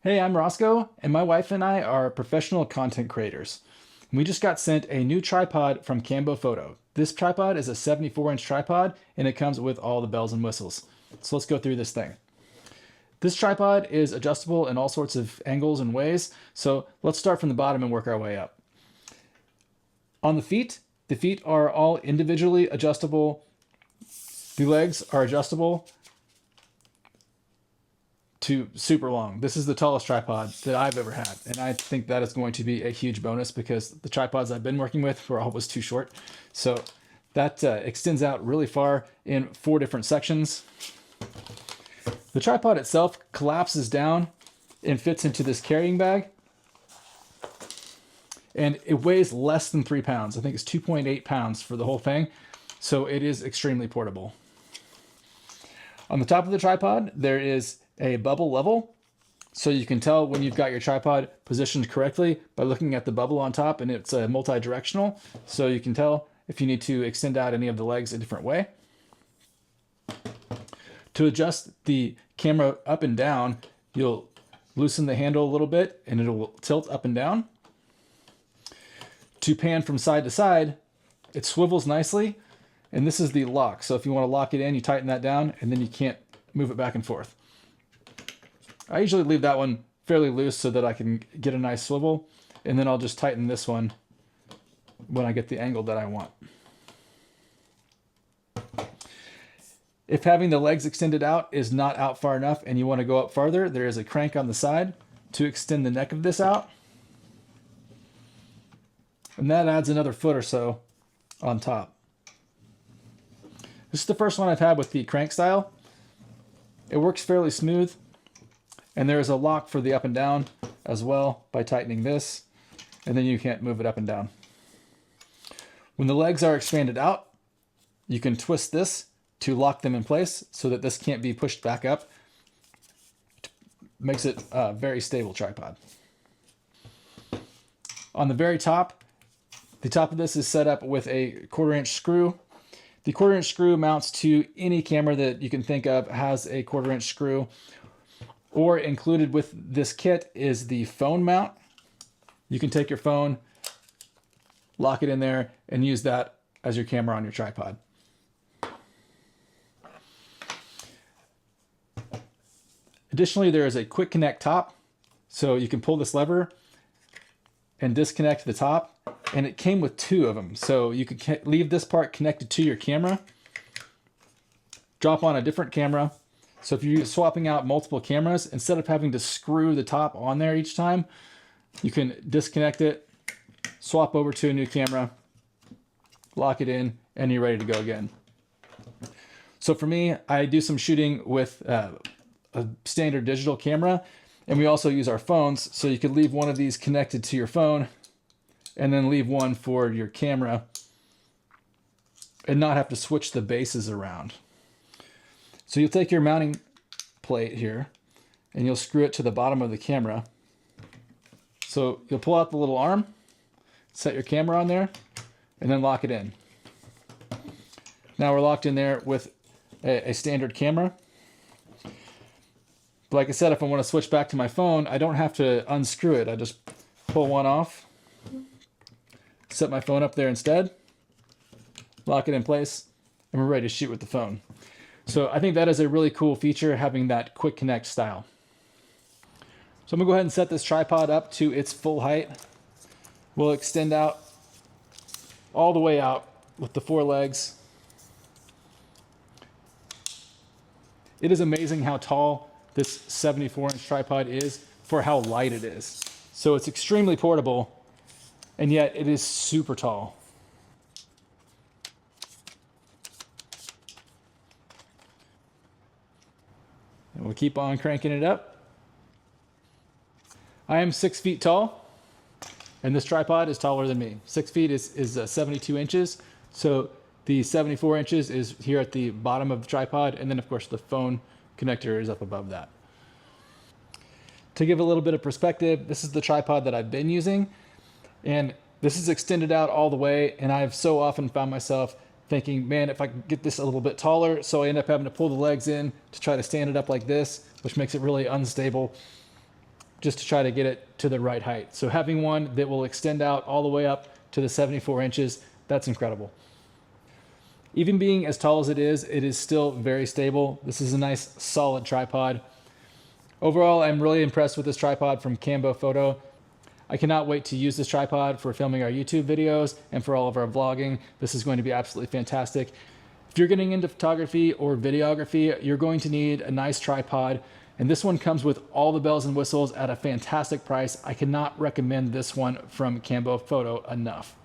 Hey, I'm Roscoe, and my wife and I are professional content creators. We just got sent a new tripod from CAMBOFOTO. This tripod is a 74-inch tripod, and it comes with all the bells and whistles. So let's go through this thing. This tripod is adjustable in all sorts of angles and ways, so let's start from the bottom and work our way up. On the feet are all individually adjustable. The legs are adjustable to super long. This is the tallest tripod that I've ever had, and I think that is going to be a huge bonus because the tripods I've been working with were always too short. So that extends out really far in 4 different sections. The tripod itself collapses down and fits into this carrying bag, and it weighs less than 3 pounds. I think it's 2.8 pounds for the whole thing, so it is extremely portable. On the top of the tripod, there is a bubble level, so you can tell when you've got your tripod positioned correctly by looking at the bubble on top, and it's multi-directional, so you can tell if you need to extend out any of the legs a different way. To adjust the camera up and down, you'll loosen the handle a little bit and it will tilt up and down. To pan from side to side, it swivels nicely, and this is the lock. So if you want to lock it in, you tighten that down, and then you can't move it back and forth. I usually leave that one fairly loose so that I can get a nice swivel, and then I'll just tighten this one when I get the angle that I want. If having the legs extended out is not out far enough and you want to go up farther, there is a crank on the side to extend the neck of this out. And that adds another foot or so on top. This is the first one I've had with the crank style. It works fairly smooth. And there is a lock for the up and down as well by tightening this. And then you can't move it up and down. When the legs are expanded out, you can twist this to lock them in place so that this can't be pushed back up. It makes it a very stable tripod. On the very top, the top of this is set up with a 1/4-inch screw. The 1/4-inch screw mounts to any camera that you can think of has a 1/4-inch screw. Or included with this kit is the phone mount. You can take your phone, lock it in there, and use that as your camera on your tripod. Additionally, there is a quick connect top, so you can pull this lever and disconnect the top, and it came with 2 of them. So you could leave this part connected to your camera, drop on a different camera. So if you're swapping out multiple cameras, instead of having to screw the top on there each time, you can disconnect it, swap over to a new camera, lock it in, and you're ready to go again. So for me, I do some shooting with a standard digital camera, and we also use our phones, so you could leave one of these connected to your phone and then leave one for your camera and not have to switch the bases around. So you'll take your mounting plate here and you'll screw it to the bottom of the camera. So you'll pull out the little arm, set your camera on there, and then lock it in. Now we're locked in there with a standard camera. But like I said, if I want to switch back to my phone, I don't have to unscrew it. I just pull one off, set my phone up there instead, lock it in place, and we're ready to shoot with the phone. So I think that is a really cool feature, having that quick connect style. So I'm gonna go ahead and set this tripod up to its full height. We'll extend out all the way out with the 4 legs. It is amazing how tall this 74-inch tripod is for how light it is. So it's extremely portable, and yet it is super tall. And we'll keep on cranking it up. I am 6 feet tall, and this tripod is taller than me. 6 feet is 72 inches. So the 74 inches is here at the bottom of the tripod, and then of course the phone connector is up above that. To give a little bit of perspective, this is the tripod that I've been using, and this is extended out all the way, and I've so often found myself thinking, man, if I could get this a little bit taller, so I end up having to pull the legs in to try to stand it up like this, which makes it really unstable. just to try to get it to the right height. So having one that will extend out all the way up to the 74 inches, that's incredible. Even being as tall as it is still very stable. This is a nice solid tripod. Overall, I'm really impressed with this tripod from CAMBOFOTO. I cannot wait to use this tripod for filming our YouTube videos and for all of our vlogging. This is going to be absolutely fantastic. If you're getting into photography or videography, you're going to need a nice tripod. And this one comes with all the bells and whistles at a fantastic price. I cannot recommend this one from CAMBOFOTO enough.